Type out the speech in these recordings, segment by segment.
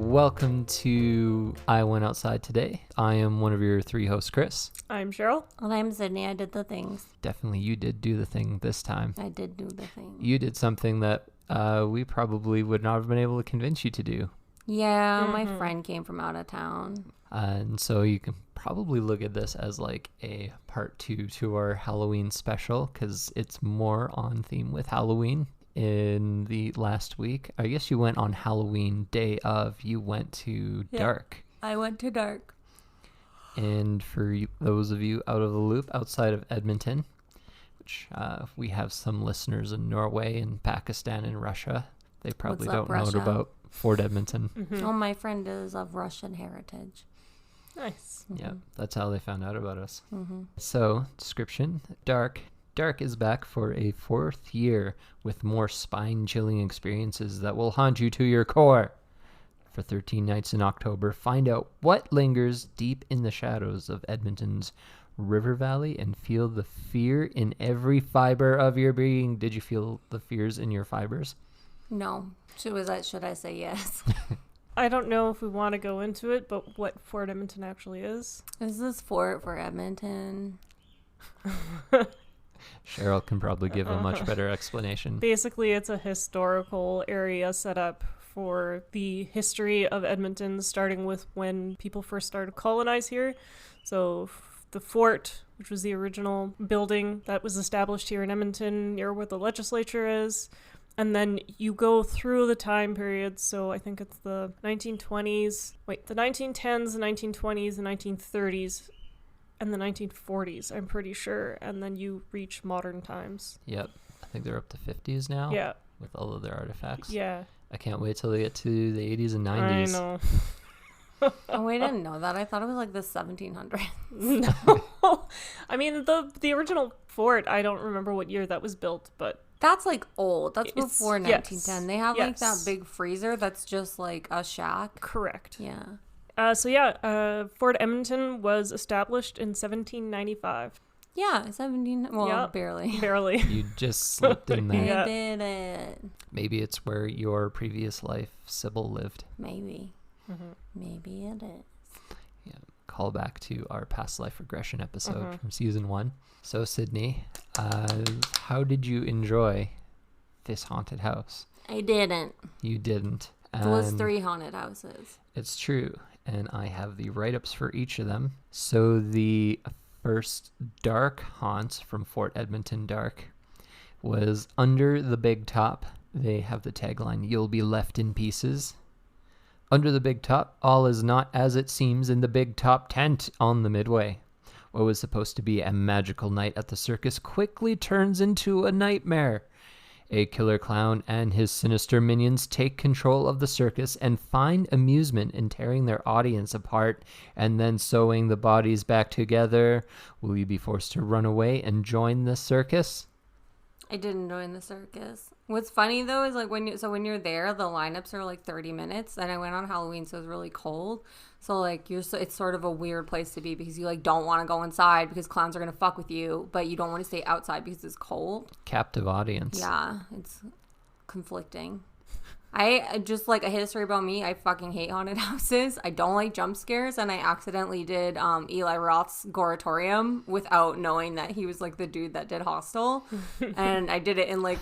Welcome to I Went Outside Today. I am one of your three hosts, Chris. I'm Sheryl. And I'm Sydney. I did the things. Definitely you did do the thing this time. I did do the thing. You did something that we probably would not have been able to convince you to do. Yeah, my friend came from out of town. And so you can probably look at this as like a part 2 to our Halloween special because it's more on theme with Halloween. In the last week, I guess you went on Halloween day of, you went to Dark. I went to Dark. And for those of you out of the loop outside of Edmonton, which we have some listeners in Norway and Pakistan and Russia, they probably don't know about Fort Edmonton. Mm-hmm. Oh, my friend is of Russian heritage. Nice. Mm-hmm. Yeah, that's how they found out about us. Mm-hmm. So, description, Dark is back for a 4th year with more spine-chilling experiences that will haunt you to your core. For 13 nights in October, find out what lingers deep in the shadows of Edmonton's River Valley and feel the fear in every fiber of your being. Did you feel the fears in your fibers? No. Should I say yes? I don't know if we want to go into it, but what Fort Edmonton actually is. Is this fort for Edmonton? Sheryl can probably give a much better explanation. Basically, it's a historical area set up for the history of Edmonton, starting with when people first started to colonize here. So the fort, which was the original building that was established here in Edmonton, near where the legislature is. And then you go through the time periods. So I think it's the 1920s, the 1910s, the 1920s, the 1930s, and the 1940s, I'm pretty sure. And then you reach modern times. Yep. I think they're up to 50s now. Yeah. With all of their artifacts. Yeah. I can't wait till they get to the 80s and 90s. I know. Oh, we didn't know that. I thought it was like the 1700s. No. I mean, the original fort, I don't remember what year that was built, but... That's like old. That's before 1910. Yes. They have like that big freezer that's just like a shack. Correct. Yeah. Fort Edmonton was established in 1795. Yeah, 17. Well, Yep. barely. Barely. You just slipped in there. Yeah. I did it. Maybe it's where your previous life, Sybil, lived. Maybe. Mm-hmm. Maybe it is. Yeah. Call back to our past life regression episode from season 1. So, Sydney, how did you enjoy this haunted house? I didn't. You didn't. It was 3 haunted houses. It's true. And I have the write-ups for each of them. So the first dark haunt from Fort Edmonton Dark was Under the Big Top. They have the tagline, "You'll be left in pieces." Under the Big Top, all is not as it seems in the Big Top tent on the Midway. What was supposed to be a magical night at the circus quickly turns into a nightmare. A killer clown and his sinister minions take control of the circus and find amusement in tearing their audience apart and then sewing the bodies back together. Will you be forced to run away and join the circus? I didn't join the circus. What's funny though is like when you're there, the lineups are like 30 minutes. And I went on Halloween, so it was really cold. So like it's sort of a weird place to be because you like don't want to go inside because clowns are gonna fuck with you, but you don't want to stay outside because it's cold. Captive audience. Yeah, it's conflicting. I just like a history about me. I fucking hate haunted houses. I don't like jump scares, and I accidentally did Eli Roth's Goratorium without knowing that he was like the dude that did Hostel, and I did it in like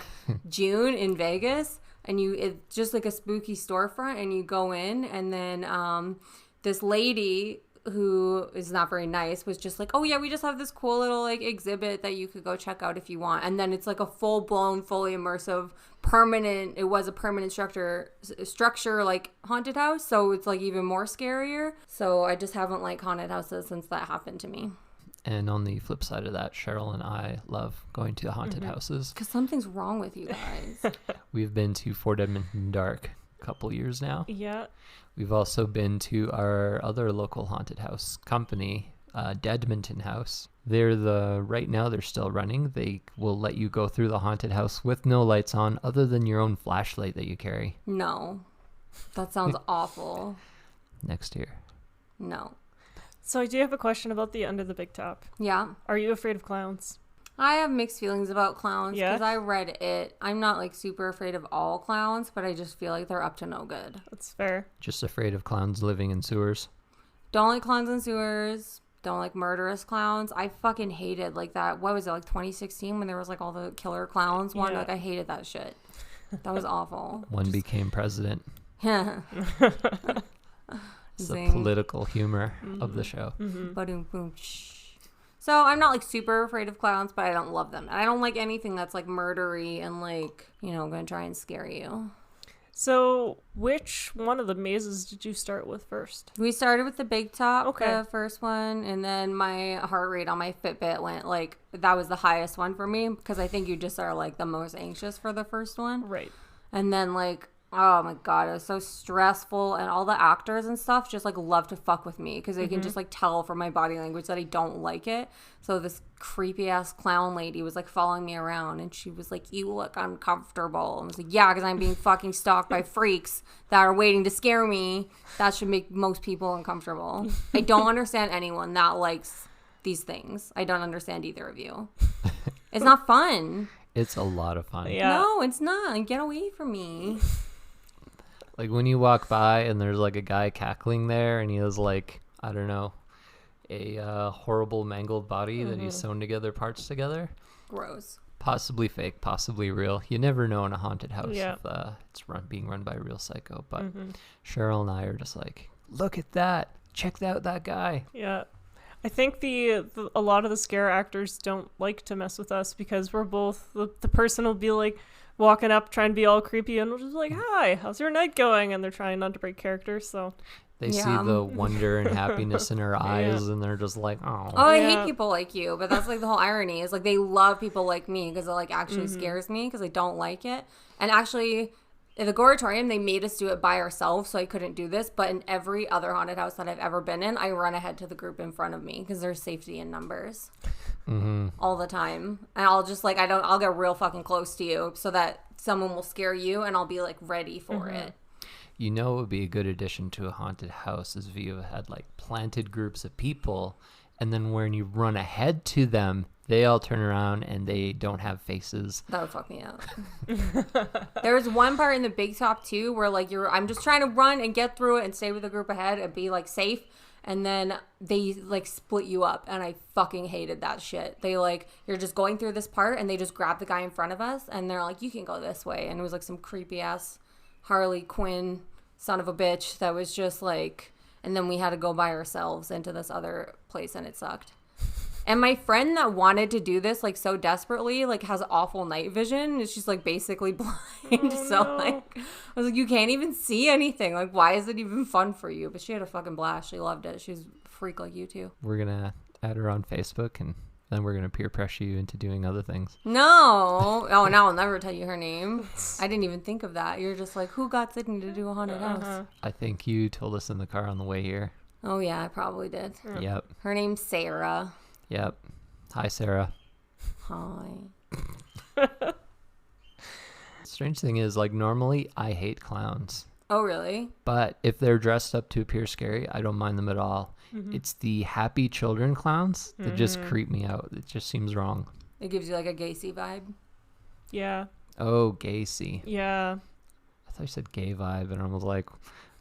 June in Vegas, and it's just like a spooky storefront, and you go in, and then this lady who is not very nice was just like, oh yeah, we just have this cool little like exhibit that you could go check out if you want. And then it's like a full-blown, fully immersive it was a permanent structure like haunted house, so it's like even more scarier. So I just haven't liked haunted houses since that happened to me. And on the flip side of that, Sheryl and I love going to haunted houses. Because something's wrong with you guys. We've been to Fort Edmonton Dark a couple years now. Yeah. We've also been to our other local haunted house company, Deadmonton House. Right now they're still running. They will let you go through the haunted house with no lights on other than your own flashlight that you carry. No. That sounds awful. Next year. No. So I do have a question about the Under the Big Top. Yeah. Are you afraid of clowns? I have mixed feelings about clowns Yeah? because I read it. I'm not like super afraid of all clowns, but I just feel like they're up to no good. That's fair. Just afraid of clowns living in sewers. Don't like clowns in sewers. Don't like murderous clowns. I fucking hated like that. What was it, like 2016 when there was like all the killer clowns one? Yeah. Like I hated that shit. That was awful. One became president. Yeah. It's the Zing. political humor of the show. Ba-doom, boom, shh. So I'm not like super afraid of clowns, but I don't love them. And I don't like anything that's like murdery and like, you know, gonna try and scare you. So, which one of the mazes did you start with first? We started with the big top, Okay. the first one, and then my heart rate on my Fitbit went like, that was the highest one for me because I think you just are like the most anxious for the first one. Right. And then like, oh my God, it was so stressful. And all the actors and stuff just like love to fuck with me because they can just like tell from my body language that I don't like it. So this creepy ass clown lady was like following me around and she was like, you look uncomfortable. And I was like, yeah, because I'm being fucking stalked by freaks that are waiting to scare me. That should make most people uncomfortable. I don't understand anyone that likes these things. I don't understand either of you. It's not fun. It's a lot of fun. Yeah. No, it's not. Get away from me. Like when you walk by and there's like a guy cackling there and he has like, I don't know, a horrible mangled body that he's sewn together parts together. Gross. Possibly fake, possibly real. You never know in a haunted house Yeah. if it's being run by a real psycho. But Sheryl and I are just like, look at that. Check out that guy. Yeah. I think a lot of the scare actors don't like to mess with us because we're both, the person will be like walking up trying to be all creepy and we'll just be like, hi, how's your night going? And they're trying not to break character, so. They Yeah. see the wonder and happiness in her eyes and they're just like, oh. Oh, I Yeah. hate people like you, but that's like the whole irony is like they love people like me because it like actually scares me because I don't like it. And actually, in the Goratorium, they made us do it by ourselves, so I couldn't do this. But in every other haunted house that I've ever been in, I run ahead to the group in front of me because there's safety in numbers all the time. And I'll just like I'll get real fucking close to you so that someone will scare you, and I'll be like ready for it. You know, it would be a good addition to a haunted house is if you had like planted groups of people, and then when you run ahead to them, they all turn around and they don't have faces. That would fuck me up. There was one part in the Big Top too where like I'm just trying to run and get through it and stay with the group ahead and be like safe, and then they like split you up, and I fucking hated that shit. They like, you're just going through this part and they just grab the guy in front of us and they're like, you can go this way, and it was like some creepy ass Harley Quinn son of a bitch that was just like, and then we had to go by ourselves into this other place and it sucked. And my friend that wanted to do this like so desperately like has awful night vision. And she's like basically blind. So no. like I was like, you can't even see anything. Like, why is it even fun for you? But she had a fucking blast. She loved it. She was a freak like you too. We're going to add her on Facebook and then we're going to peer pressure you into doing other things. No. Oh, now I'll never tell you her name. I didn't even think of that. You're just like, who got Sydney to do a haunted house? I think you told us in the car on the way here. Oh yeah, I probably did. Yep. Her name's Sarah. Yep. Hi, Sarah. Hi. Strange thing is, like, normally I hate clowns. Oh really? But if they're dressed up to appear scary, I don't mind them at all. It's the happy children clowns that just creep me out. It just seems wrong. It gives you like a Gacy vibe. Yeah. Oh, Gacy. Yeah. I thought you said gay vibe, and I was like,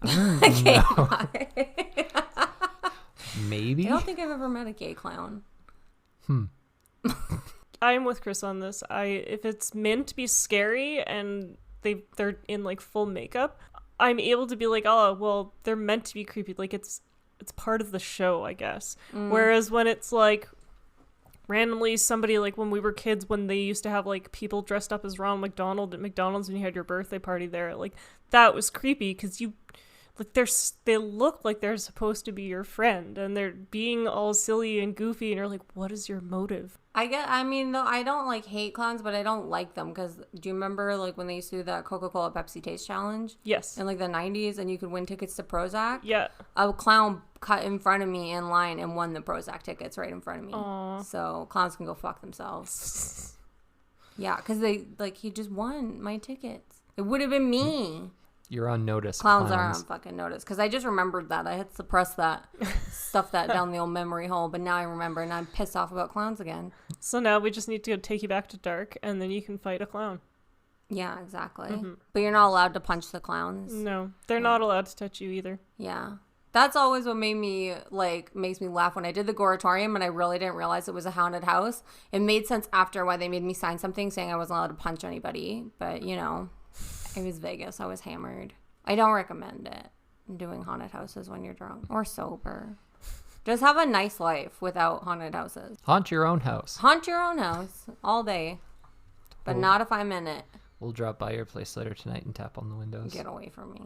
Gay no. vibe. Maybe? I don't think I've ever met a gay clown. I'm with Chris on this. If it's meant to be scary and they're in like full makeup, I'm able to be like, oh well, they're meant to be creepy. Like it's part of the show, I guess. Whereas when it's like randomly somebody, like when we were kids, when they used to have like people dressed up as Ronald McDonald at McDonald's when you had your birthday party there, like that was creepy because you like they look like they're supposed to be your friend and they're being all silly and goofy and you're like, what is your motive? I mean, though, I don't like hate clowns, but I don't like them because do you remember like when they used to do that Coca-Cola Pepsi Taste Challenge Yes. in like the 90s and you could win tickets to Prozac? Yeah. A clown cut in front of me in line and won the Prozac tickets right in front of me. Aw. So clowns can go fuck themselves. Yeah, because he just won my tickets. It would have been me. You're on notice. Clowns are on fucking notice. Because I just remembered that. I had suppressed that, stuffed that down the old memory hole. But now I remember, and I'm pissed off about clowns again. So now we just need to take you back to dark, and then you can fight a clown. Yeah, exactly. But you're not allowed to punch the clowns. No, they're not allowed to touch you either. Yeah. That's always what makes me laugh when I did the Goratorium and I really didn't realize it was a haunted house. It made sense after why they made me sign something saying I wasn't allowed to punch anybody. But, you know, it was Vegas. I was hammered. I don't recommend it. Doing haunted houses when you're drunk or sober. Just have a nice life without haunted houses. Haunt your own house. Haunt your own house all day. But not if I'm in it. We'll drop by your place later tonight and tap on the windows. Get away from me.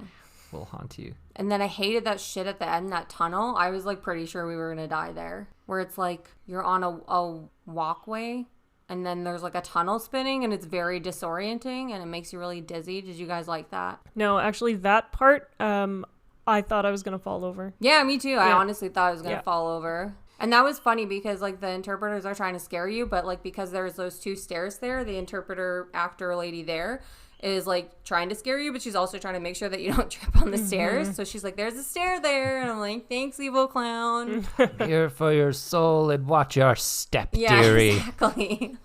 We'll haunt you. And then I hated that shit at the end, that tunnel. I was like pretty sure we were gonna die there. Where it's like you're on a walkway and then there's like a tunnel spinning and it's very disorienting and it makes you really dizzy. Did you guys like that? No, actually that part, I thought I was going to fall over. Yeah, me too. Yeah. I honestly thought I was gonna fall over. And that was funny because like the interpreters are trying to scare you, but like because there's those two stairs there, the interpreter actor lady there is like trying to scare you, but she's also trying to make sure that you don't trip on the stairs. So she's like, there's a stair there. And I'm like, thanks, evil clown. Here for your soul and watch your step, Yeah, dearie. exactly.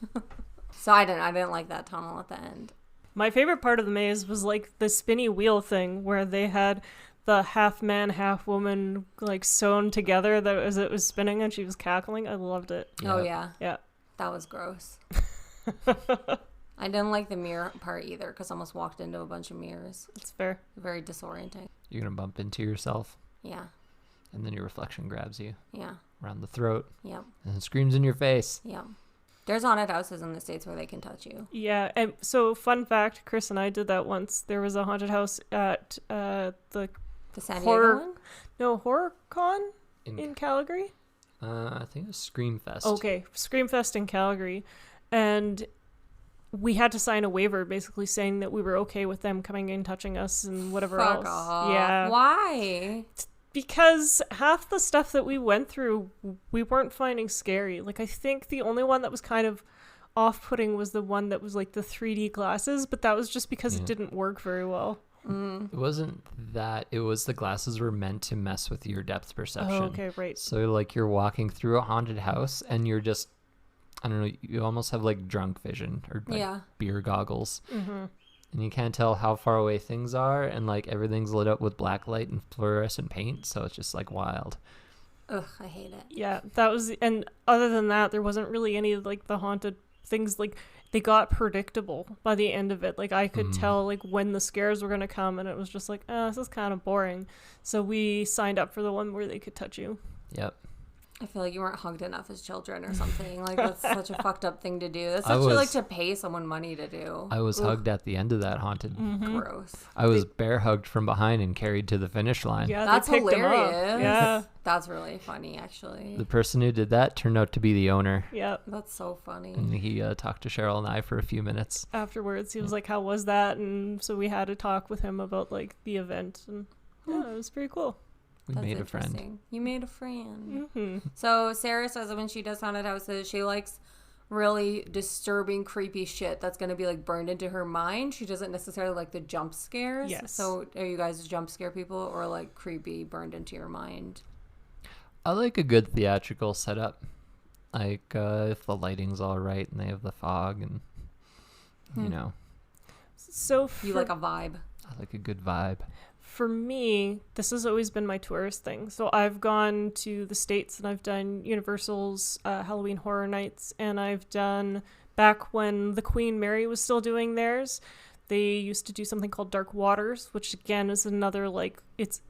So I didn't like that tunnel at the end. My favorite part of the maze was like the spinny wheel thing where they had the half man, half woman like sewn together that as it was spinning and she was cackling. I loved it. Oh, yeah. Yeah. That was gross. I didn't like the mirror part either because I almost walked into a bunch of mirrors. It's fair. Very disorienting. You're going to bump into yourself. Yeah. And then your reflection grabs you Yeah. around the throat. Yep. And screams in your face. Yep. There's haunted houses in the States where they can touch you. Yeah. And so fun fact, Chris and I did that once. There was a haunted house at the San Diego one? No, HorrorCon in Calgary. I think it was Screamfest. Okay, Screamfest in Calgary. And we had to sign a waiver basically saying that we were okay with them coming in, touching us and whatever else. Off. Yeah. Why? Because half the stuff that we went through, we weren't finding scary. Like, I think the only one that was kind of off-putting was the one that was like the 3D glasses, but that was just because it didn't work very well. Mm. It wasn't that. It was the glasses were meant to mess with your depth perception. Oh, okay, right. So, like, you're walking through a haunted house and you're just, I don't know, you almost have, like, drunk vision or, like, beer goggles. Mm-hmm. And you can't tell how far away things are. And, like, everything's lit up with black light and fluorescent paint. So it's just, like, wild. Ugh, I hate it. Yeah, that was... And other than that, there wasn't really any, like, the haunted things, like... They got predictable by the end of it. Like, I could tell, like, when the scares were going to come, and it was just like, oh, this is kind of boring. So we signed up for the one where they could touch you. Yep. I feel like you weren't hugged enough as children or something. Like, that's such a fucked up thing to do. That's such like to pay someone money to do. I was hugged at the end of that haunted. Gross. I was bear hugged from behind and carried to the finish line. Yeah, that's they picked him up. hilarious. Yeah. That's really funny, actually. The person who did that turned out to be the owner. Yeah. That's so funny. And he talked to Sheryl and I for a few minutes. Afterwards, he was like, how was that? And so we had a talk with him about, like, the event. And yeah, it was pretty cool. We That's made a friend. interesting. You made a friend. Mm-hmm. So Sarah says that when she does haunted houses, she likes really disturbing, creepy shit that's going to be like burned into her mind. She doesn't necessarily like the jump scares. Yes. So are you guys jump scare people or like creepy burned into your mind? I like a good theatrical setup. Like if the lighting's all right and they have the fog and, you know. So You like a vibe. I like a good vibe. For me, this has always been my tourist thing. So I've gone to the States and I've done Universal's Halloween Horror Nights, and I've done, back when the Queen Mary was still doing theirs, they used to do something called Dark Waters, which again is another, like, it's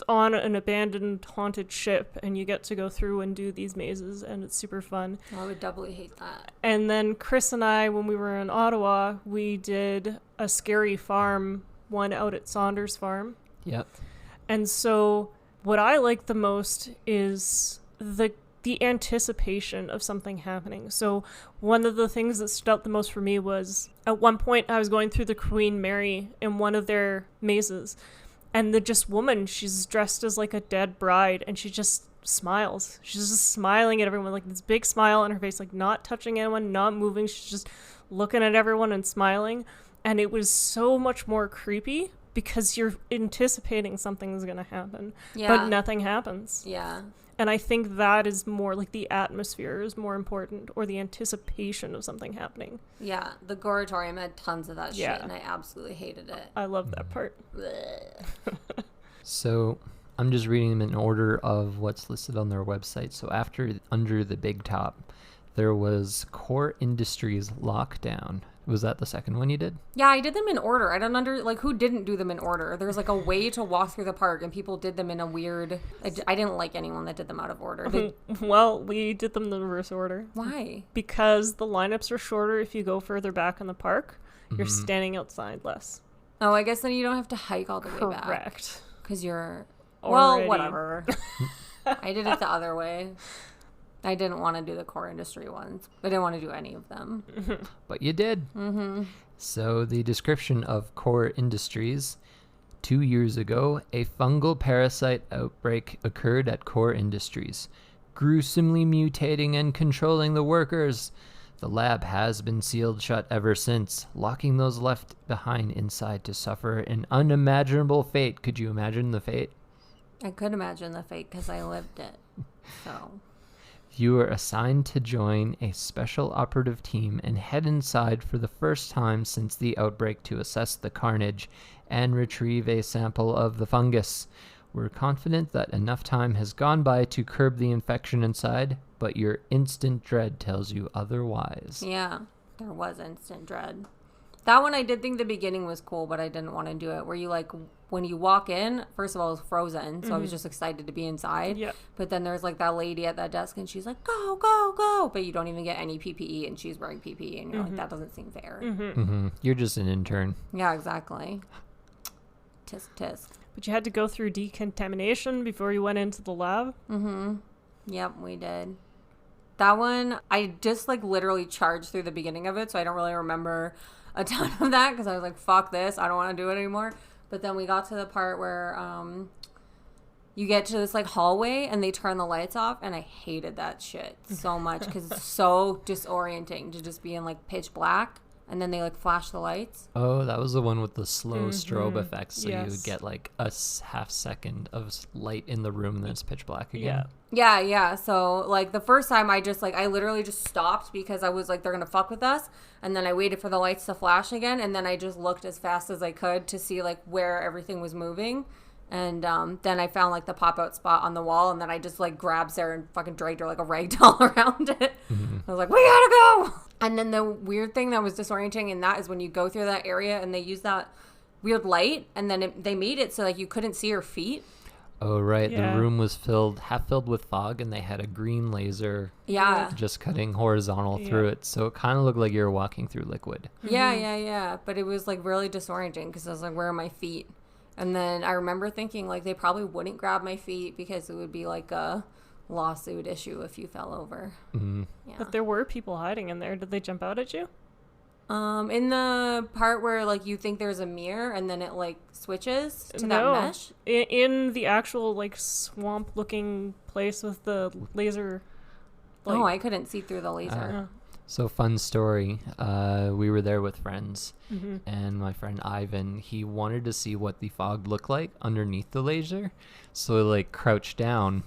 on an abandoned haunted ship and you get to go through and do these mazes and it's super fun. I would doubly hate that. And then Chris and I, when we were in Ottawa, we did a scary farm one out at Saunders Farm. Yep. And so what I like the most is the anticipation of something happening. So one of the things that stood out the most for me was at one point I was going through the Queen Mary in one of their mazes, and the just woman, she's dressed as like a dead bride, and she just smiles. She's just smiling at everyone, like this big smile on her face, like not touching anyone, not moving. She's just looking at everyone and smiling. And it was so much more creepy because you're anticipating something's going to happen, Yeah. but nothing happens. Yeah. And I think that is more like the atmosphere is more important, or the anticipation of something happening. Yeah. The Goratorium had tons of that Yeah. shit, and I absolutely hated it. I love that part. Blech. So I'm just reading them in order of what's listed on their website. So under the big top, there was Core Industries Lockdown. Was that the second one you did? Yeah, I did them in order. I don't who didn't do them in order. There's like a way to walk through the park, and people did them in a weird. I didn't like anyone that did them out of order. Well, we did them in the reverse order. Why? Because the lineups are shorter if you go further back in the park. You're standing outside less. Oh, I guess then you don't have to hike all the way back. Correct. Because you're... Already. Well, whatever. I did it the other way. I didn't want to do the core industry ones. I didn't want to do any of them. But you did. Mm-hmm. So the description of Core Industries: 2 years ago, a fungal parasite outbreak occurred at Core Industries, gruesomely mutating and controlling the workers. The lab has been sealed shut ever since, locking those left behind inside to suffer an unimaginable fate. Could you imagine the fate? I could imagine the fate because I lived it. So... You are assigned to join a special operative team and head inside for the first time since the outbreak to assess the carnage and retrieve a sample of the fungus. We're confident that enough time has gone by to curb the infection inside, but your instant dread tells you otherwise. Yeah, there was instant dread. That one I did think the beginning was cool, but I didn't want to do it. Where you like, when you walk in, first of all, it's frozen, so I was just excited to be inside. Yep. But then there's like that lady at that desk, and she's like, go, go, go. But you don't even get any PPE, and she's wearing PPE, and you're like, that doesn't seem fair. You're just an intern. Yeah, exactly. Tisk, tisk. But you had to go through decontamination before you went into the lab. Yep, we did. That one, I just like literally charged through the beginning of it, so I don't really remember a ton of that because I was like, fuck this, I don't want to do it anymore. But then we got to the part where you get to this like hallway and they turn the lights off, and I hated that shit so much because it's so disorienting to just be in like pitch black, and then they like flash the lights. Oh, that was the one with the slow strobe effects, so you Yes. would get like a half second of light in the room and then it's pitch black again. Yeah. So like the first time I literally just stopped because I was like, they're gonna fuck with us, and then I waited for the lights to flash again, and then I just looked as fast as I could to see like where everything was moving. And then I found like the pop out spot on the wall, and then I just like grabbed Sarah and fucking dragged her like a rag doll around it. I was like, we gotta go. And then the weird thing that was disorienting in that is when you go through that area and they use that weird light, and then they made it so like you couldn't see your feet. Oh, right. Yeah. The room was half filled with fog, and they had a green laser Yeah. just cutting horizontal through it. So it kind of looked like you were walking through liquid. Yeah. But it was like really disorienting because I was like, where are my feet? And then I remember thinking like they probably wouldn't grab my feet because it would be like a lawsuit issue if you fell over. Yeah. But there were people hiding in there. Did they jump out at you? In the part where like you think there's a mirror and then it like switches to that mesh. In the actual like swamp looking place with the laser. Oh, I couldn't see through the laser. So fun story. We were there with friends, and my friend Ivan, he wanted to see what the fog looked like underneath the laser. So he like crouched down,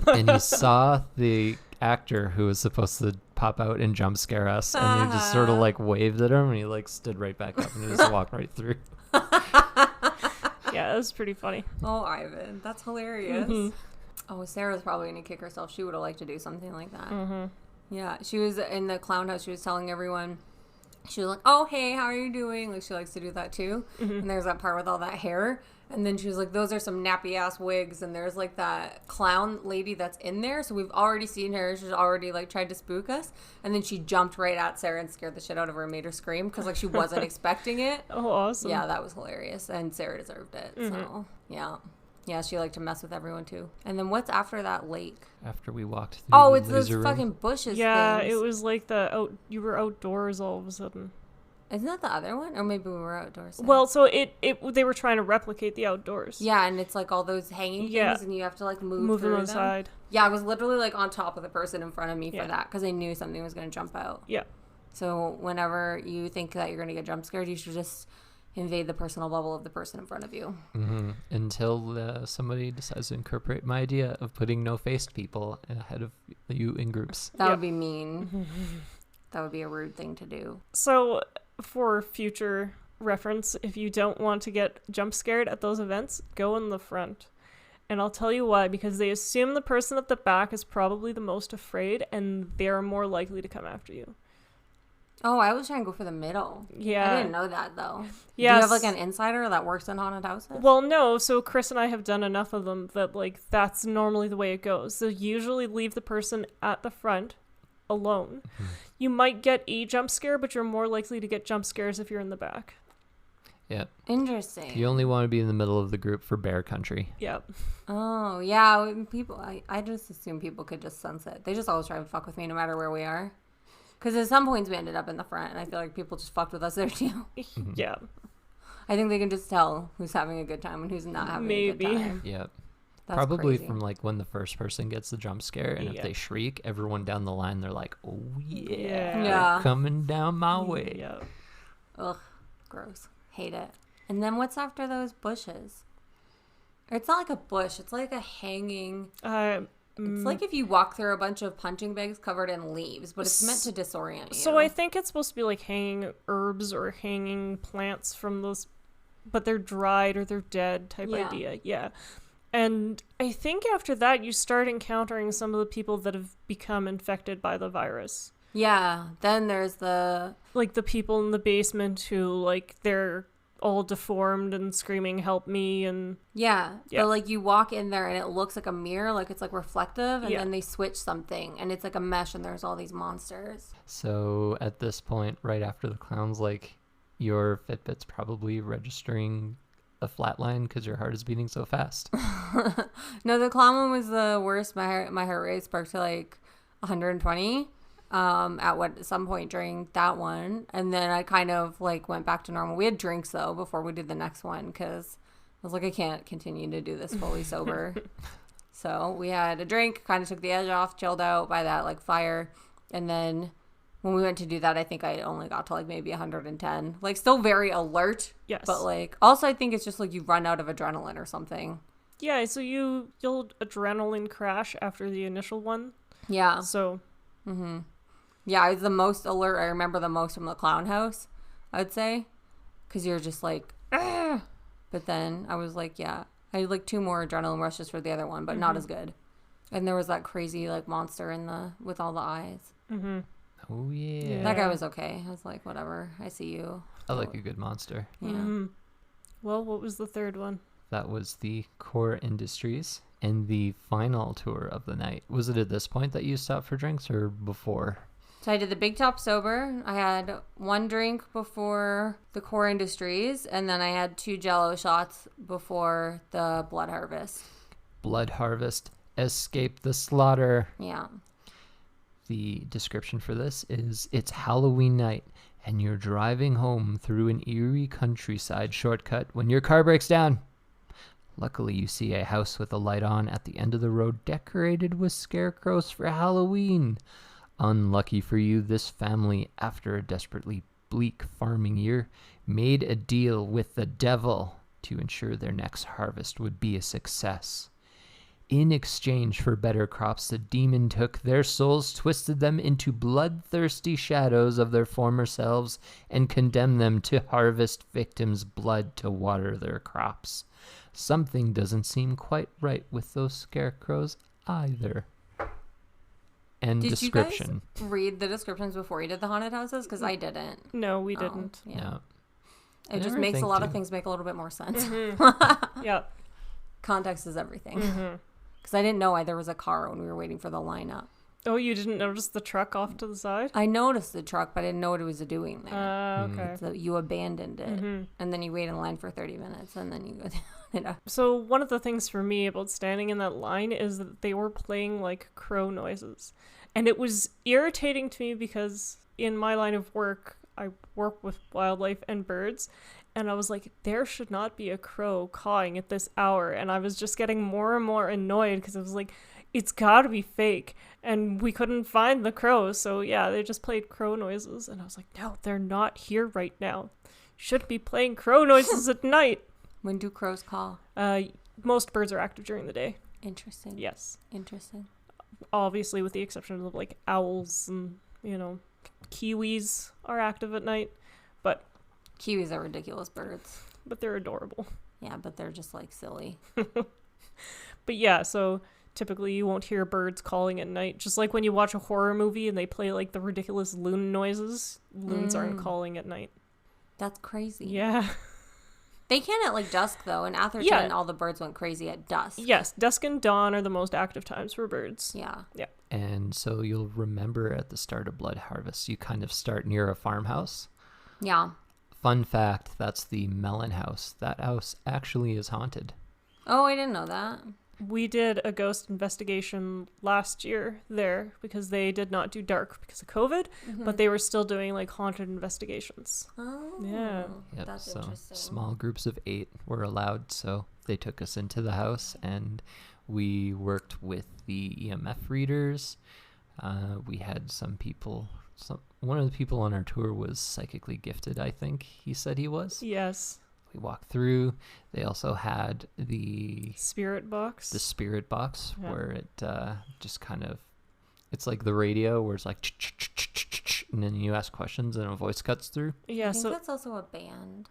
and he saw the actor who was supposed to pop out and jump scare us, and he just sort of like waved at him, and he like stood right back up, and he just walked right through. Yeah, it was pretty funny. Oh, Ivan, that's hilarious. Oh, Sarah's probably gonna kick herself. She would have liked to do something like that. Yeah, she was in the clown house. She was telling everyone, she was like, oh, hey, how are you doing? Like, she likes to do that too. And there's that part with all that hair. And then she was like, those are some nappy ass wigs. And there's like that clown lady that's in there. So we've already seen her. She's already like tried to spook us. And then she jumped right at Sarah and scared the shit out of her and made her scream because like she wasn't expecting it. Oh, awesome. Yeah, that was hilarious. And Sarah deserved it. So, yeah. Yeah, she liked to mess with everyone too. And then what's after that lake? After we walked through Oh, the it's those laser room. fucking bushes. Yeah, things. it was like you were outdoors all of a sudden. Isn't that the other one? Or maybe we were outdoors. Then. Well, so they were trying to replicate the outdoors. Yeah, and it's like all those hanging things, and you have to like move them through inside. Yeah, I was literally like on top of the person in front of me Yeah. for that because I knew something was going to jump out. Yeah. So whenever you think that you're going to get jump scared, you should just invade the personal bubble of the person in front of you. Until somebody decides to incorporate my idea of putting no-faced people ahead of you in groups. That would be mean. That would be a rude thing to do. So, for future reference, if you don't want to get jump scared at those events, go in the front. And I'll tell you why, because they assume the person at the back is probably the most afraid, and they're more likely to come after you. Oh, I was trying to go for the middle. Yeah. I didn't know that, though. Yes. Do you have, like, an insider that works in haunted houses? Well, no. So Chris and I have done enough of them that, like, that's normally the way it goes. So usually leave the person at the front alone. You might get a jump scare, but you're more likely to get jump scares if you're in the back. Yep. Interesting. You only want to be in the middle of the group for bear country. Yep. Oh, yeah. When people, I just assume people could just sense it. They just always try to fuck with me no matter where we are. Because at some points we ended up in the front, and I feel like people just fucked with us there too. Yeah. I think they can just tell who's having a good time and who's not having a good time. Yep. That's Probably crazy. from like when the first person gets the jump scare, and if they shriek, everyone down the line, they're like, oh yeah, Yeah. coming down my way. Yeah. Ugh, gross. Hate it. And then what's after those bushes? It's not like a bush. It's like a hanging. It's like if you walk through a bunch of punching bags covered in leaves, but it's meant to disorient you. So I think it's supposed to be like hanging herbs or hanging plants from those, but they're dried or they're dead type idea. Yeah. And I think after that, you start encountering some of the people that have become infected by the virus. Yeah. Then there's the... Like the people in the basement who, like, they're all deformed and screaming, help me, and... Yeah. But, like, you walk in there and it looks like a mirror, like it's, like, reflective, and then they switch something, and it's like a mesh, and there's all these monsters. So at this point, right after the clown's like, your Fitbit's probably registering a flat line because your heart is beating so fast. No, the clown one was the worst. My heart rate sparked to, like, 120 at some point during that one, and then I kind of like went back to normal. We had drinks though before we did the next one because I was like, I can't continue to do this fully sober. So we had a drink, kind of took the edge off, chilled out by that like fire, and then when we went to do that, I think I only got to like maybe 110. Like still very alert. Yes. But like also I think it's just like you run out of adrenaline or something. Yeah, so you'll adrenaline crash after the initial one. Yeah. So. Yeah, I was the most alert. I remember the most from the clown house, I would say. Because you're just like, ah! But then I was like, yeah. I had like 2 more adrenaline rushes for the other one, but not as good. And there was that crazy like monster with all the eyes. Oh yeah. That guy was okay. I was like, whatever. I see you. I like a good monster. Yeah. Well, what was the third one? That was the Core Industries and the final tour of the night. Was it at this point that you stopped for drinks or before? So I did the Big Top sober. I had 1 drink before the Core Industries, and then I had 2 Jell-O shots before the Blood Harvest. Blood Harvest, escape the slaughter. Yeah. The description for this is, it's Halloween night, and you're driving home through an eerie countryside shortcut when your car breaks down. Luckily, you see a house with a light on at the end of the road decorated with scarecrows for Halloween. Unlucky for you, this family, after a desperately bleak farming year, made a deal with the devil to ensure their next harvest would be a success. In exchange for better crops, the demon took their souls, twisted them into bloodthirsty shadows of their former selves, and condemned them to harvest victims' blood to water their crops. Something doesn't seem quite right with those scarecrows either. End description. Did you guys read the descriptions before you did the haunted houses? Because I didn't. No, we didn't. Yeah. No. It just makes a lot of things make a little bit more sense. Yeah. Context is everything. Because I didn't know why there was a car when we were waiting for the lineup. Oh, you didn't notice the truck off to the side? I noticed the truck, but I didn't know what it was doing there. Okay. So you abandoned it. And then you wait in line for 30 minutes, and then you go down. So one of the things for me about standing in that line is that they were playing like crow noises. And it was irritating to me because in my line of work, I work with wildlife and birds. And I was like, there should not be a crow cawing at this hour. And I was just getting more and more annoyed because I was like, it's gotta be fake. And we couldn't find the crows, so yeah, they just played crow noises. And I was like, no, they're not here right now. Shouldn't be playing crow noises at night. When do crows call? Most birds are active during the day. Interesting. Yes. Interesting. Obviously, with the exception of like owls and, kiwis are active at night. But Kiwis are ridiculous birds. they're adorable. Yeah, but they're just like silly. But yeah, so typically you won't hear birds calling at night. Just like when you watch a horror movie and they play like the ridiculous loon noises, loons aren't calling at night. That's crazy. Yeah. They can at like dusk though. In Atherton, all the birds went crazy at dusk. Yes, dusk and dawn are the most active times for birds. Yeah. Yeah. And so you'll remember at the start of Blood Harvest, you kind of start near a farmhouse. Yeah. Fun fact, that's the Melon House. That house actually is haunted. Oh, I didn't know that. We did a ghost investigation last year there because they did not do dark because of COVID, but they were still doing like haunted investigations. Oh. Yeah. Yep, That's so interesting. small groups of 8 were allowed, so they took us into the house and we worked with the EMF readers. We had some people, one of the people on our tour was psychically gifted, I think he said he was. Yes. We walked through. They also had the Spirit box. spirit box Yeah. where it just kind of, it's like the radio where it's like, and then you ask questions and a voice cuts through. Yeah, I think so that's also a band.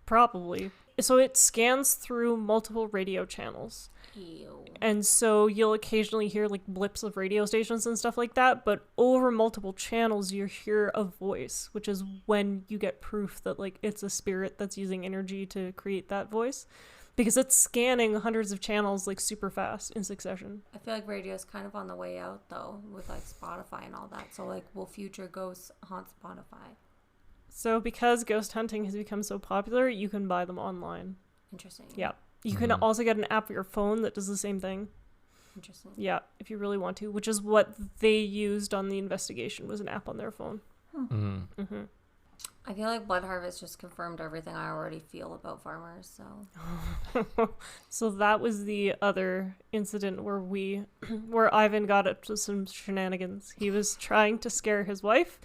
probably. So it scans through multiple radio channels. Ew. And so you'll occasionally hear like blips of radio stations and stuff like that, but over multiple channels you hear a voice, which is when you get proof that like it's a spirit that's using energy to create that voice, because it's scanning hundreds of channels like super fast in succession. I feel like radio's kind of on the way out though, with like Spotify and all that. So like, will future ghosts haunt Spotify? So because ghost hunting has become so popular, you can buy them online. Interesting. Yeah. You can also get an app for your phone that does the same thing. Interesting. Yeah, if you really want to, which is what they used on the investigation, was an app on their phone. Mm. I feel like Blood Harvest just confirmed everything I already feel about farmers, so. So that was the other incident where where Ivan got up to some shenanigans. He was trying to scare his wife,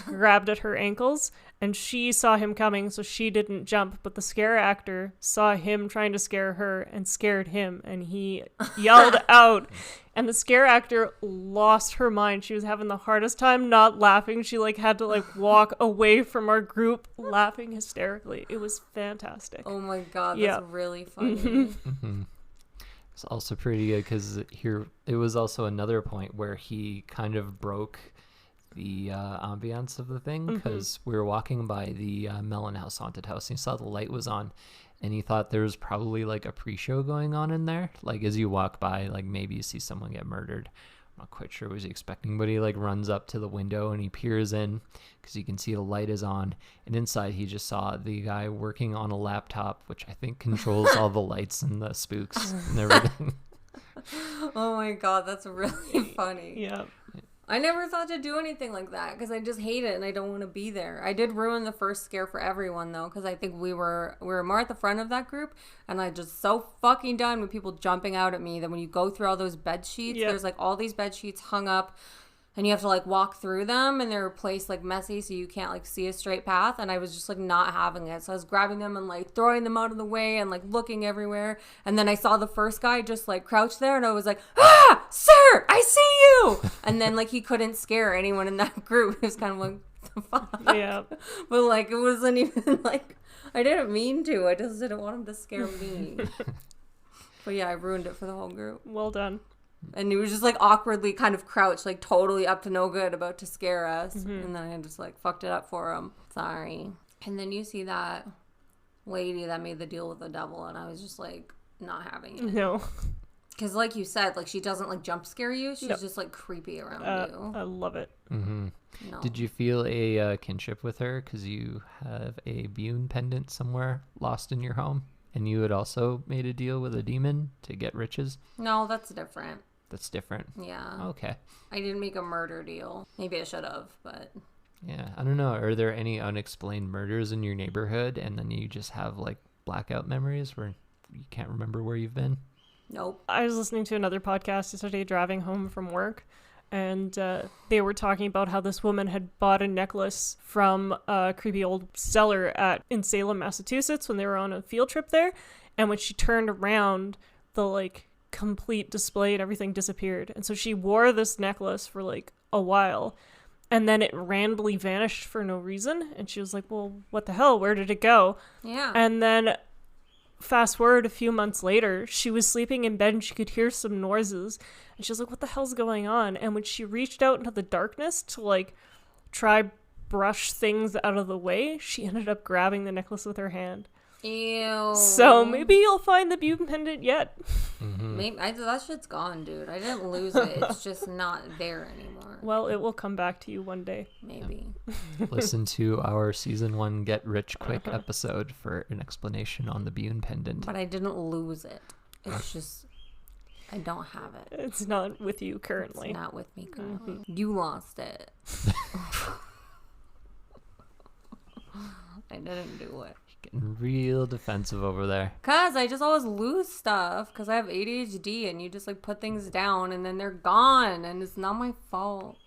grabbed at her ankles, and she saw him coming, so she didn't jump, but the scare actor saw him trying to scare her and scared him, and he yelled out, and the scare actor lost her mind. She was having the hardest time not laughing. She like had to like walk away from our group laughing hysterically. It was fantastic. Oh my god, that's Yeah. really funny. It's also pretty good because it was also another point where he kind of broke the ambiance of the thing, because we were walking by the Melon House haunted house and he saw the light was on and he thought there was probably like a pre-show going on in there, like as you walk by, like maybe you see someone get murdered. I'm not quite sure what he was expecting, but he like runs up to the window and he peers in because you can see the light is on, and inside he just saw the guy working on a laptop, which I think controls all the lights and the spooks and everything. Oh my god, that's really funny. Yeah. I never thought to do anything like that because I just hate it and I don't want to be there. I did ruin the first scare for everyone though, because I think we were more at the front of that group, and I just so fucking done with people jumping out at me that when you go through all those bed sheets, there's like all these bed sheets hung up and you have to like walk through them and they're placed like messy so you can't like see a straight path, and I was just like not having it. So I was grabbing them and like throwing them out of the way and like looking everywhere, and then I saw the first guy just like crouch there and I was like, ah, sir, I see you. And then like he couldn't scare anyone in that group. It was kind of like, what the fuck? Yeah. But like it wasn't even like, I didn't mean to, I just didn't want him to scare me. But yeah, I ruined it for the whole group. Well done. And he was just like awkwardly kind of crouched, like totally up to no good, about to scare us. And then I just like fucked it up for him. Sorry. And then you see that lady that made the deal with the devil, and I was just like not having it. No. Because like you said, like she doesn't like jump scare you. She's No. just like creepy around you. I love it. Mm-hmm. No. Did you feel a kinship with her because you have a Bune pendant somewhere lost in your home, and you had also made a deal with a demon to get riches? No, that's different. That's different. Yeah. Okay. I didn't make a murder deal. Maybe I should have, but Yeah, I don't know. Are there any unexplained murders in your neighborhood and then you just have like blackout memories where you can't remember where you've been? Nope. I was listening to another podcast yesterday driving home from work, and they were talking about how this woman had bought a necklace from a creepy old seller in Salem, Massachusetts when they were on a field trip there. And when she turned around, the like complete display and everything disappeared. And so she wore this necklace for like a while, and then it randomly vanished for no reason. And she was like, well, what the hell? Where did it go? Yeah. And then fast forward a few months later, she was sleeping in bed and she could hear some noises. And she was like, what the hell's going on? And when she reached out into the darkness to like try brush things out of the way, she ended up grabbing the necklace with her hand. Ew. So maybe you'll find the Butte pendant yet. Mm-hmm. Maybe that shit's gone, dude. I didn't lose it. It's just not there anymore. Well, it will come back to you one day. Maybe. Listen to our season 1 Get Rich Quick episode for an explanation on the Bune pendant. But I didn't lose it. It's just I don't have it. It's not with you currently. It's not with me currently. You lost it. I didn't do it. Getting real defensive over there. Cause I just always lose stuff because I have ADHD and you just like put things down and then they're gone and it's not my fault.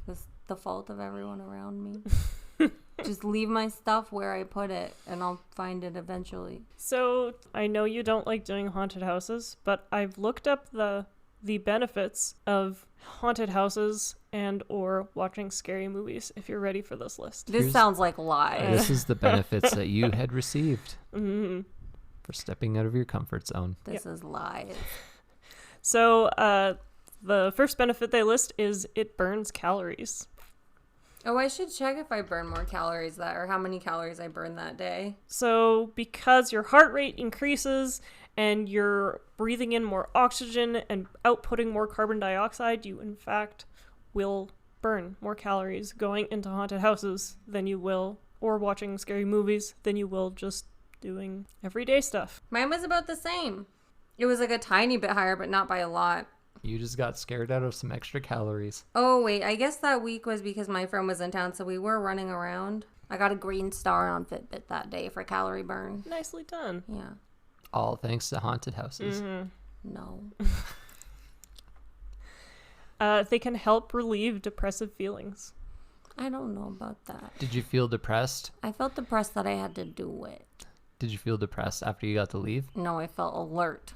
It's the fault of everyone around me. Just leave my stuff where I put it and I'll find it eventually. So I know you don't like doing haunted houses, but I've looked up the benefits of haunted houses and or watching scary movies, if you're ready for this list. This sounds like lies. This is the benefits that you had received Mm-hmm. for stepping out of your comfort zone. This is lies. So the first benefit they list is it burns calories. Oh, I should check if I burn more calories or how many calories I burn that day. So because your heart rate increases and you're breathing in more oxygen and outputting more carbon dioxide, you in fact will burn more calories going into haunted houses than you will, or watching scary movies, than you will just doing everyday stuff. Mine was about the same. It was like a tiny bit higher, but not by a lot. You just got scared out of some extra calories. Oh, wait. I guess that week was because my friend was in town, so we were running around. I got a green star on Fitbit that day for calorie burn. Nicely done. Yeah. All thanks to haunted houses. Mm-hmm. No. They can help relieve depressive feelings. I don't know about that. Did you feel depressed? I felt depressed that I had to do it. Did you feel depressed after you got to leave? No, I felt alert.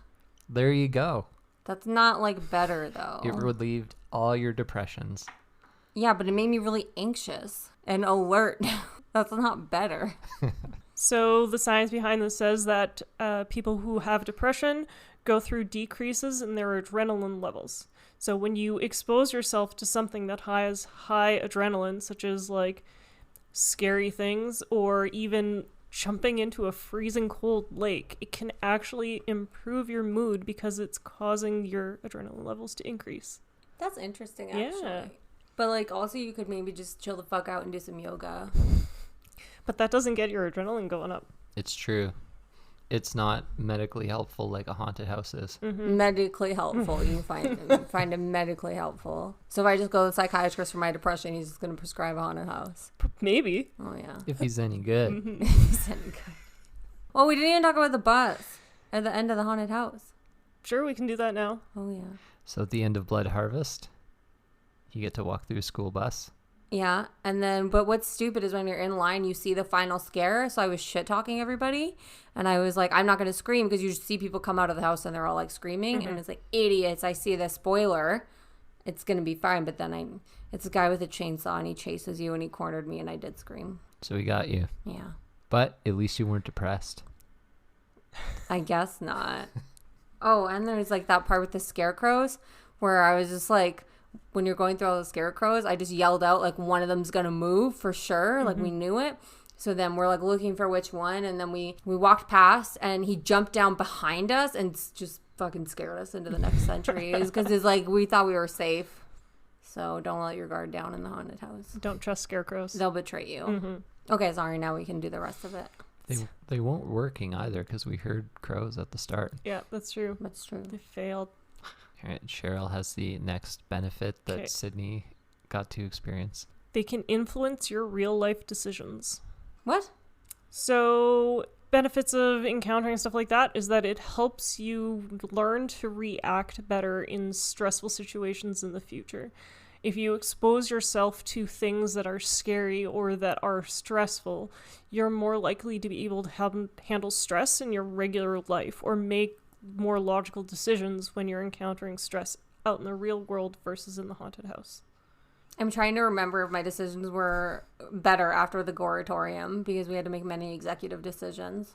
There you go. That's not like better though. It relieved all your depressions. Yeah, but it made me really anxious and alert. That's not better. So the science behind this says that people who have depression go through decreases in their adrenaline levels. So when you expose yourself to something that has high adrenaline, such as like scary things or even jumping into a freezing cold lake, it can actually improve your mood because it's causing your adrenaline levels to increase. That's interesting, actually. Yeah. But like also you could maybe just chill the fuck out and do some yoga. But that doesn't get your adrenaline going up. It's true. It's not medically helpful like a haunted house is. Mm-hmm. Medically helpful. You find it medically helpful. So if I just go to the psychiatrist for my depression, he's just going to prescribe a haunted house. Maybe. Oh, yeah. If he's any good. He's any good. Well, we didn't even talk about the bus at the end of the haunted house. Sure, we can do that now. Oh, yeah. So at the end of Blood Harvest, you get to walk through a school bus. Yeah, and then, but what's stupid is when you're in line, you see the final scare. So I was shit-talking everybody, and I was like, I'm not going to scream, because you just see people come out of the house and they're all like screaming, and it's like, idiots, I see the spoiler. It's going to be fine, but then it's a guy with a chainsaw, and he chases you, and he cornered me, and I did scream. So he got you. Yeah. But at least you weren't depressed. I guess not. Oh, and there's like that part with the scarecrows, where I was just like, when you're going through all the scarecrows, I just yelled out like one of them's gonna move for sure. Like we knew it. So then we're like looking for which one, and then we walked past and he jumped down behind us and just fucking scared us into the next century. Because it's like we thought we were safe. So don't let your guard down in the haunted house. Don't trust scarecrows. They'll betray you. Mm-hmm. Okay, sorry, now we can do the rest of it. They weren't working either because we heard crows at the start. Yeah, that's true. That's true. They failed. All right, Cheryl has the next benefit that Okay. Sydney got to experience. They can influence your real life decisions. What? So benefits of encountering stuff like that is that it helps you learn to react better in stressful situations in the future. If you expose yourself to things that are scary or that are stressful, you're more likely to be able to handle stress in your regular life or make more logical decisions when you're encountering stress out in the real world versus in the haunted house. I'm trying to remember if my decisions were better after the goratorium because we had to make many executive decisions.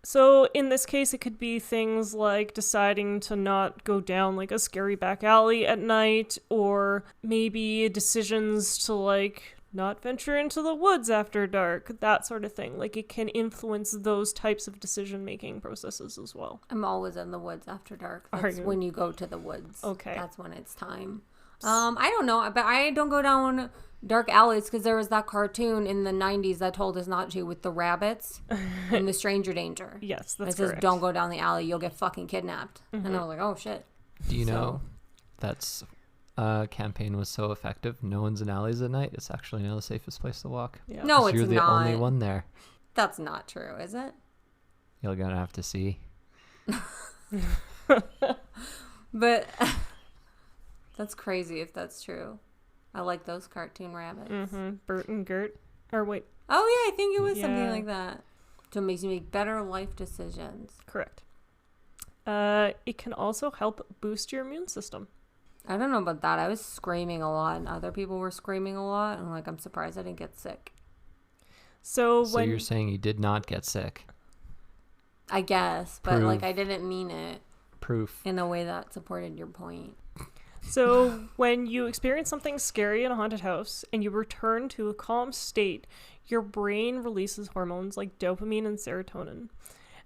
So in this case, it could be things like deciding to not go down like a scary back alley at night, or maybe decisions to like not venture into the woods after dark, that sort of thing. Like it can influence those types of decision-making processes as well. I'm always in the woods after dark. Are That's you? when you go to the woods. Okay. That's when it's time. I don't know, but I don't go down dark alleys because there was that cartoon in the 90s that told us not to with the rabbits and the stranger danger. Yes, that's it says, correct. don't go down the alley, you'll get fucking kidnapped. And I was like, oh shit. Do you know that's campaign was so effective? No one's in alleys at night. It's actually now the safest place to walk. Yeah. No, 'Cause it's you're the not. only one there. That's not true, is it? You're gonna have to see. But that's crazy if that's true. I like those cartoon rabbits. Mm-hmm. Bert and Gert. Or wait, Oh yeah, I think it was something Yeah. like that. So it makes you make better life decisions. correct. It can also help boost your immune system. I don't know about that. I was screaming a lot and other people were screaming a lot, and like I'm surprised I didn't get sick. So So when you're saying you did not get sick? I guess, but like Proof. I didn't mean it Proof. in a way that supported your point. So when you experience something scary in a haunted house and you return to a calm state, your brain releases hormones like dopamine and serotonin.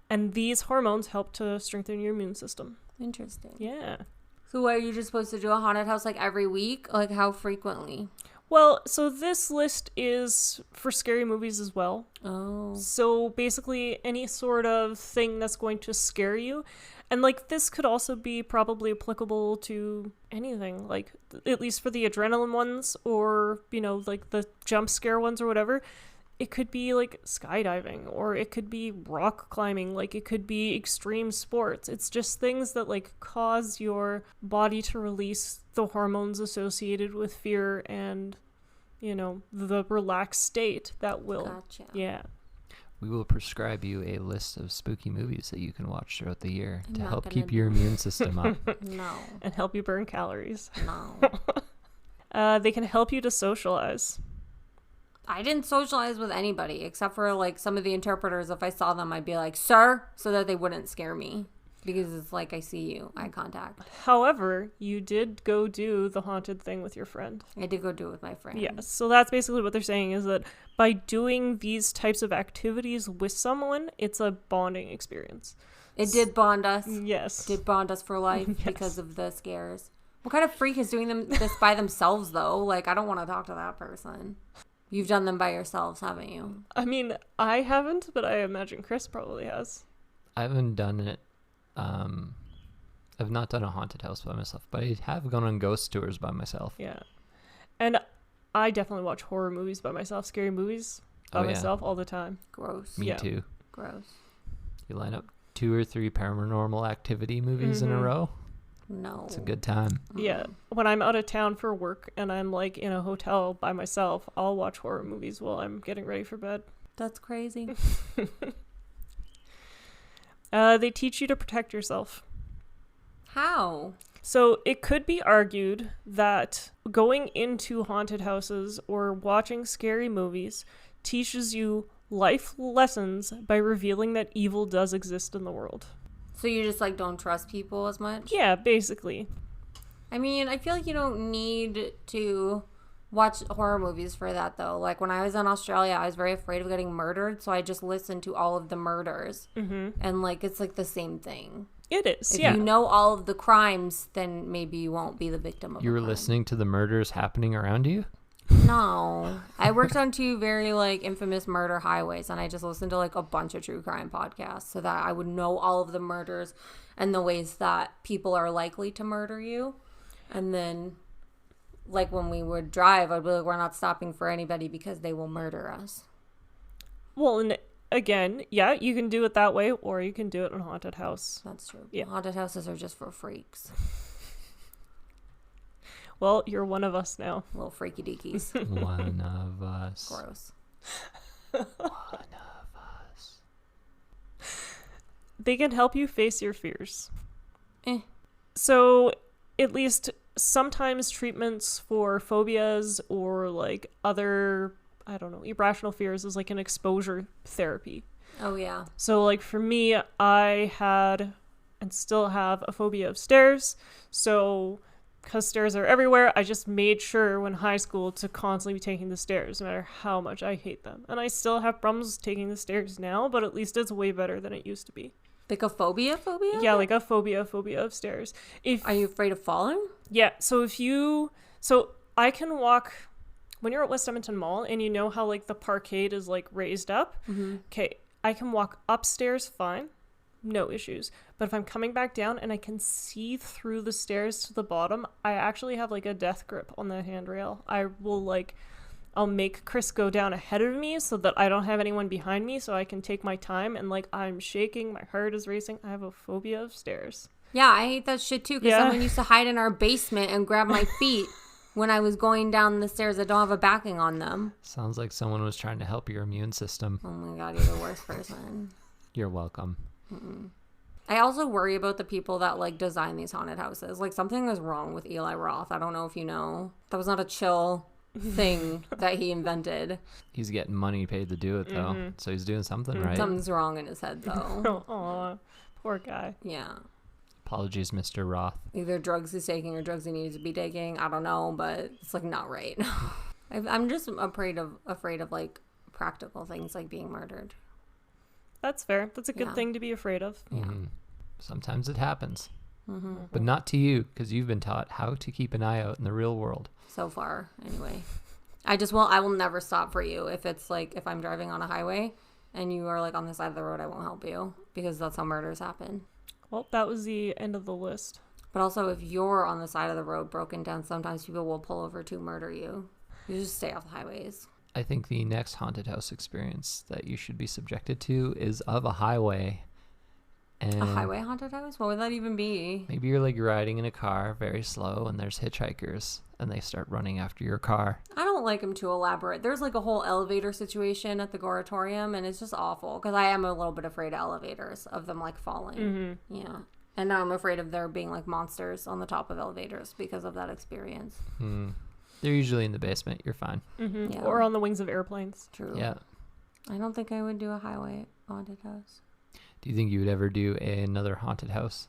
And these hormones help to strengthen your immune system. Interesting. Yeah. So are you just supposed to do a haunted house like every week? Like how frequently? Well, so this list is for scary movies as well. Oh. So basically any sort of thing that's going to scare you. And like this could also be probably applicable to anything, like at least for the adrenaline ones or, you know, like the jump scare ones or whatever. It could be like skydiving or it could be rock climbing, like it could be extreme sports. It's just things that like cause your body to release the hormones associated with fear and, you know, the relaxed state that will. Gotcha. Yeah. We will prescribe you a list of spooky movies that you can watch throughout the year I'm to not help gonna keep do your immune system up. No. And help you burn calories. No. They can help you to socialize. I didn't socialize with anybody except for like some of the interpreters. If I saw them, I'd be like, sir, so that they wouldn't scare me. Because it's like, I see you, eye contact. However, you did go do the haunted thing with your friend. I did go do it with my friend. Yes. So that's basically what they're saying is that by doing these types of activities with someone, it's a bonding experience. It did bond us. Yes. Did bond us for life Yes. because of the scares. What kind of freak is doing this by themselves, though? Like, I don't want to talk to that person. You've done them by yourselves, haven't you? I mean, I haven't, but I imagine Chris probably has. I haven't done it. I've not done a haunted house by myself, but I have gone on ghost tours by myself. Yeah. And I definitely watch horror movies by myself, scary movies by myself all the time. Gross. Me Yeah. too. Gross. You line up 2 or 3 paranormal activity movies in a row. No. It's a good time. Yeah. When I'm out of town for work and I'm like in a hotel by myself, I'll watch horror movies while I'm getting ready for bed. That's crazy. They teach you to protect yourself. How? So it could be argued that going into haunted houses or watching scary movies teaches you life lessons by revealing that evil does exist in the world. So you just, like, don't trust people as much? Yeah, basically. I mean, I feel like you don't need to watch horror movies for that, though. Like, when I was in Australia, I was very afraid of getting murdered, so I just listened to all of the murders. Mm-hmm. And, like, it's, like, the same thing. It is, If yeah. you know all of the crimes, then maybe you won't be the victim of You a were crime. listening to the murders happening around you? No. I worked on 2 very, like, infamous murder highways, and I just listened to, like, a bunch of true crime podcasts so that I would know all of the murders and the ways that people are likely to murder you. And then, like, when we would drive, I'd be like, we're not stopping for anybody because they will murder us. Well, and again, yeah, you can do it that way, or you can do it in a haunted house. That's true. Yeah. Haunted houses are just for freaks. Well, you're one of us now. Little freaky deakies. One of us. Gross. One of us. They can help you face your fears. Eh. So, at least sometimes treatments for phobias or like other, I don't know, irrational fears is like an exposure therapy. Oh, yeah. So, like, for me, I had and still have a phobia of stairs. So, because stairs are everywhere, I just made sure when high school to constantly be taking the stairs, no matter how much I hate them. And I still have problems taking the stairs now, but at least it's way better than it used to be. Like a phobia? Yeah, like a phobia of stairs. Are you afraid of falling? Yeah, so I can walk, when you're at West Edmonton Mall and you know how like the parkade is like raised up, okay, I can walk upstairs fine, no issues. But if I'm coming back down and I can see through the stairs to the bottom, I actually have like a death grip on the handrail. I'll make Chris go down ahead of me so that I don't have anyone behind me, so I can take my time, and like I'm shaking, my heart is racing. I have a phobia of stairs. Yeah, I hate that shit too, because someone used to hide in our basement and grab my feet when I was going down the stairs that don't have a backing on them. Sounds like someone was trying to help your immune system. Oh my god, you're the worst person. You're welcome. I also worry about the people that like design these haunted houses. Like, something is wrong with Eli Roth. I don't know if you know. That was not a chill thing that he invented. He's getting money paid to do it, though. So he's doing something right. Something's wrong in his head, though. Aw, poor guy. Yeah. Apologies, Mr. Roth. Either drugs he's taking or drugs he needs to be taking. I don't know, but it's like not right. I'm just afraid of like practical things like being murdered. That's fair. That's a good thing to be afraid of. Yeah. Sometimes it happens. But not to you, because you've been taught how to keep an eye out in the real world. So far, anyway. I will never stop for you. If it's like, if I'm driving on a highway and you are like on the side of the road, I won't help you, because that's how murders happen. Well, that was the end of the list. But also, if you're on the side of the road broken down, sometimes people will pull over to murder you. You just stay off the highways. I think the next haunted house experience that you should be subjected to is of a highway. And A highway haunted house? What would that even be? maybe you're like riding in a car very slow and there's hitchhikers and they start running after your car. I don't like them too elaborate. There's like a whole elevator situation at the Goratorium, and it's just awful, because I am a little bit afraid of elevators, of them like falling. Yeah. And now I'm afraid of there being like monsters on the top of elevators because of that experience. They're usually in the basement. You're fine. Yeah. Or on the wings of airplanes. True. Yeah. I don't think I would do a highway haunted house. Do you think you would ever do another haunted house?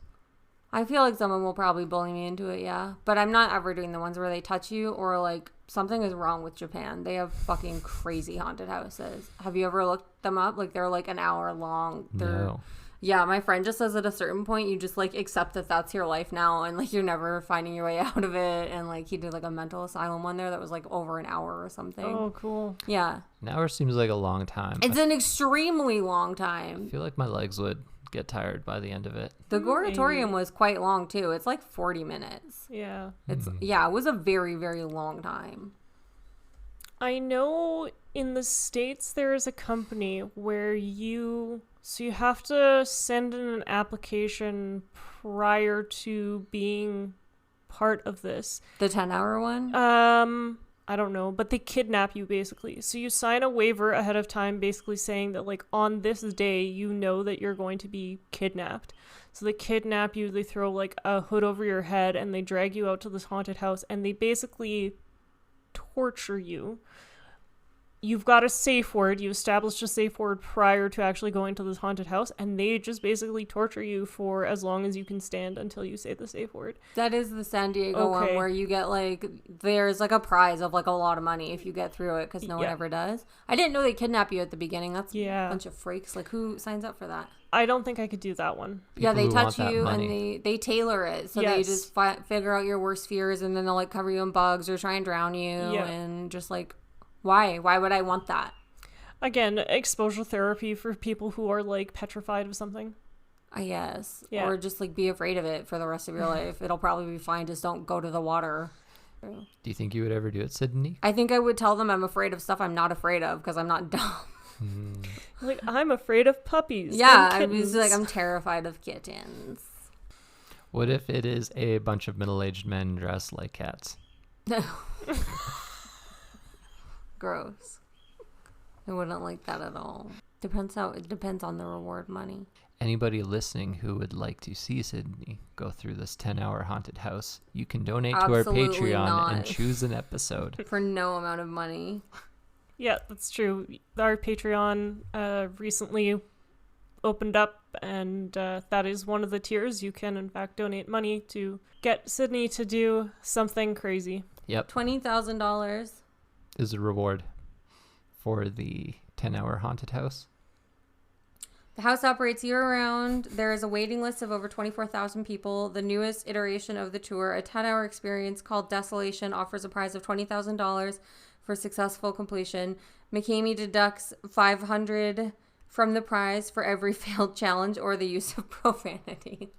I feel like someone will probably bully me into it, yeah. But I'm not ever doing the ones where they touch you, or like something is wrong with Japan. They have fucking crazy haunted houses. Have you ever looked them up? Like, they're like an hour long. No. Yeah, my friend just says at a certain point you just like accept that that's your life now, and like you're never finding your way out of it. And like he did like a mental asylum one there that was like over an hour or something. Oh, cool. Yeah. An hour seems like a long time. It's an extremely long time. I feel like my legs would get tired by the end of it. The Goratorium was quite long too. It's like 40 minutes. Yeah. Yeah, it was a very, very long time. I know in the States there is a company where you have to send in an application prior to being part of this. The 10-hour one? I don't know, but they kidnap you basically. So you sign a waiver ahead of time basically saying that like on this day you know that you're going to be kidnapped. So they kidnap you, they throw like a hood over your head, and they drag you out to this haunted house, and they basically torture you. You've got a safe word. You established a safe word prior to actually going to this haunted house, and they just basically torture you for as long as you can stand until you say the safe word. That is the San Diego one where you get like, there's like a prize of like a lot of money if you get through it, because no one ever does. I didn't know they kidnap you at the beginning. That's a bunch of freaks. Like, who signs up for that? I don't think I could do that one. People yeah, they who touch want that you and money. they tailor it. So they just figure out your worst fears, and then they'll like cover you in bugs or try and drown you. And just like, why? Why would I want that? Again, exposure therapy for people who are like petrified of something. I guess. Yeah. Or just like be afraid of it for the rest of your life. It'll probably be fine. Just don't go to the water. Do you think you would ever do it, Sydney? I think I would tell them I'm afraid of stuff I'm not afraid of, because I'm not dumb. Like, I'm afraid of puppies. Yeah, and I was kittens. like, I'm terrified of kittens. What if it is a bunch of middle-aged men dressed like cats? Gross. I wouldn't like that at all. It depends on the reward money. Anybody listening who would like to see Sydney go through this 10-hour haunted house, you can donate to our Absolutely Patreon not. and choose an episode. For no amount of money. Yeah, that's true. Our Patreon recently opened up, and that is one of the tiers. You can, in fact, donate money to get Sydney to do something crazy. Yep, $20,000. is a reward for the 10-hour haunted house. The house operates year-round. There is a waiting list of over 24,000 people. The newest iteration of the tour, a 10-hour experience called Desolation, offers a prize of $20,000 for successful completion. McCamey deducts $500 from the prize for every failed challenge or the use of profanity.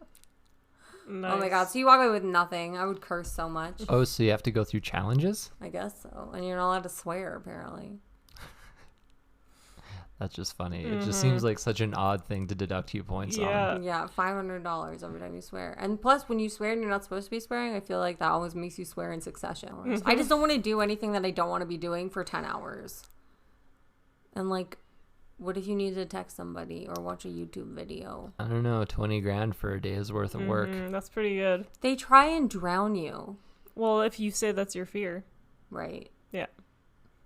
Nice. Oh my god, so you walk away with nothing. I would curse so much. Oh, so you have to go through challenges? I guess so. And you're not allowed to swear, apparently. That's just funny. It just seems like such an odd thing to deduct 2 points on. Yeah, $500 every time you swear. And plus, when you swear and you're not supposed to be swearing, I feel like that always makes you swear in succession. I just don't want to do anything that I don't want to be doing for 10 hours. And like, what if you need to text somebody or watch a YouTube video? I don't know, 20 grand for a day's worth of work. That's pretty good. They try and drown you. Well, if you say that's your fear. Right. Yeah.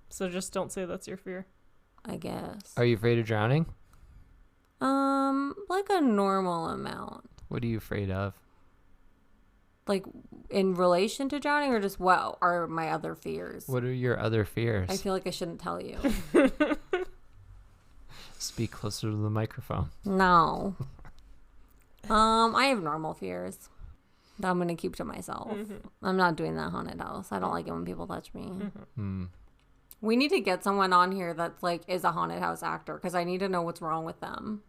So just don't say that's your fear. I guess. Are you afraid of drowning? Like a normal amount. What are you afraid of? Like in relation to drowning, or just what are my other fears? What are your other fears? I feel like I shouldn't tell you. Speak closer to the microphone. No. I have normal fears that I'm gonna keep to myself. I'm not doing that haunted house. I don't like it when people touch me. We need to get someone on here that like is a haunted house actor, because I need to know what's wrong with them.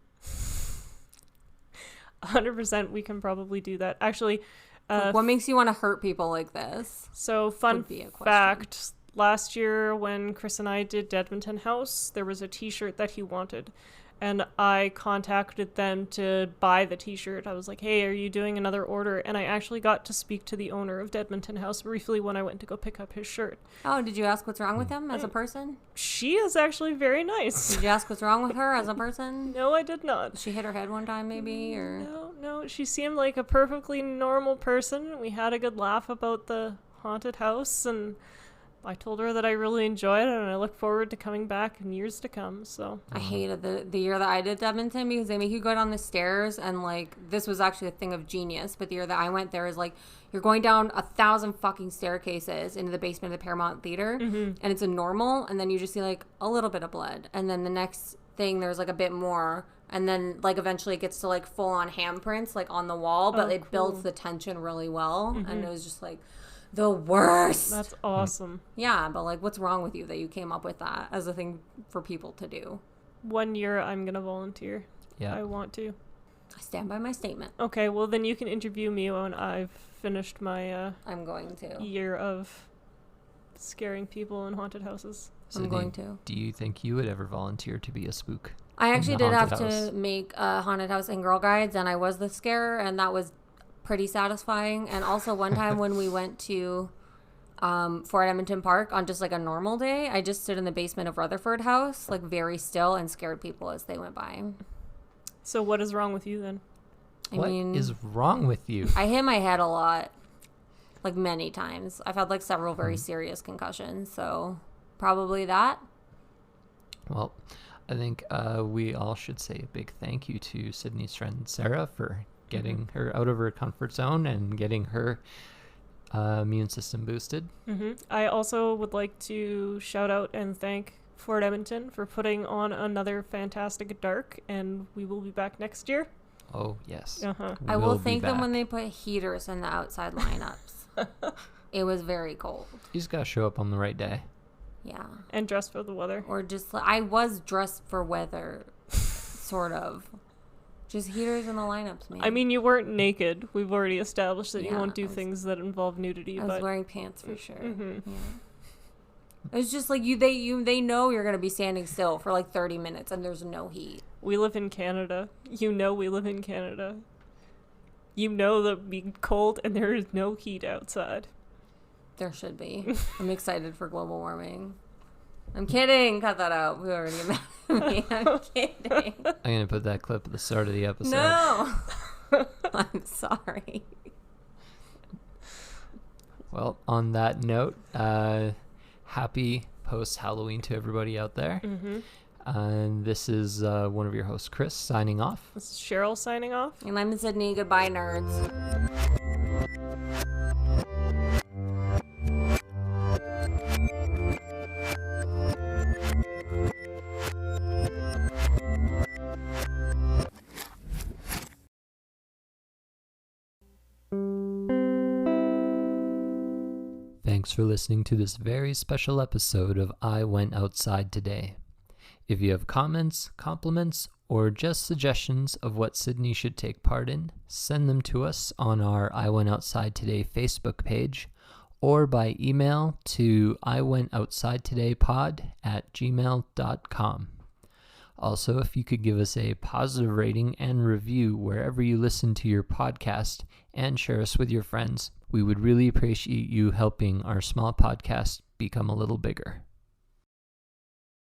100% we can probably do that. Actually, What makes you want to hurt people like this? so fun Would be a question. fact, last year when Chris and I did Edmonton House, there was a t-shirt that he wanted. And I contacted them to buy the t-shirt. I was like, hey, are you doing another order? And I actually got to speak to the owner of Edmonton House briefly when I went to go pick up his shirt. Oh, did you ask what's wrong with him as a person? She is actually very nice. Did you ask what's wrong with her as a person? No, I did not. She hit her head one time maybe, or... No, she seemed like a perfectly normal person. We had a good laugh about the haunted house, and I told her that I really enjoyed it, and I look forward to coming back in years to come, so. I hated the year that I did Edmonton, because they make you go down the stairs, and like, this was actually a thing of genius, but the year that I went there is like, you're going down 1,000 fucking staircases into the basement of the Paramount Theater, and it's a normal, and then you just see like a little bit of blood, and then the next thing there's like a bit more, and then like eventually it gets to like full on handprints like on the wall, but it builds the tension really well, and it was just like the worst. That's awesome. Yeah, but like, what's wrong with you that you came up with that as a thing for people to do? 1 year I'm gonna volunteer. Yeah. I want to. I stand by my statement. Okay, well then you can interview me when I've finished my I'm going to. year of scaring people in haunted houses. I'm going to. Do you think you would ever volunteer to be a spook? I actually the did have haunted house? to make a haunted house and Girl Guides, and I was the scarer, and that was pretty satisfying. And also one time when we went to Fort Edmonton Park on just like a normal day, I just stood in the basement of Rutherford House, like very still, and scared people as they went by. So what is wrong with you then? What is wrong with you? I hit my head a lot, like many times. I've had like several very serious concussions, so probably that. Well, I think we all should say a big thank you to Sydney's friend Sarah for getting her out of her comfort zone and getting her immune system boosted. I also would like to shout out and thank Fort Edmonton for putting on another fantastic dark, and we will be back next year. Oh, yes. I will We'll be thank them when back. they put heaters in the outside lineups. It was very cold. You just gotta show up on the right day. Yeah. And dress for the weather. Or just, I was dressed for weather, sort of. Just heaters in the lineups, man. I mean, you weren't naked. We've already established that you Yeah, won't do I was- things that involve nudity. I was but wearing pants for sure. Yeah. It's just like they know you're gonna be standing still for like 30 minutes and there's no heat. We live in Canada. You know we live in Canada. You know that be cold and there is no heat outside. There should be. I'm excited for global warming. I'm kidding. Cut that out. We already met me. I'm kidding. I'm going to put that clip at the start of the episode. No. I'm sorry. Well, on that note, happy post-Halloween to everybody out there. Mm-hmm. And this is one of your hosts, Chris, signing off. This is Sheryl signing off. And I'm Sydney. Goodbye, nerds. Thanks for listening to this very special episode of I Went Outside Today. If you have comments, compliments, or just suggestions of what Sydney should take part in, send them to us on our I Went Outside Today Facebook page or by email to iwentoutsidetodaypod@gmail.com. Also, if you could give us a positive rating and review wherever you listen to your podcast and share us with your friends, we would really appreciate you helping our small podcast become a little bigger.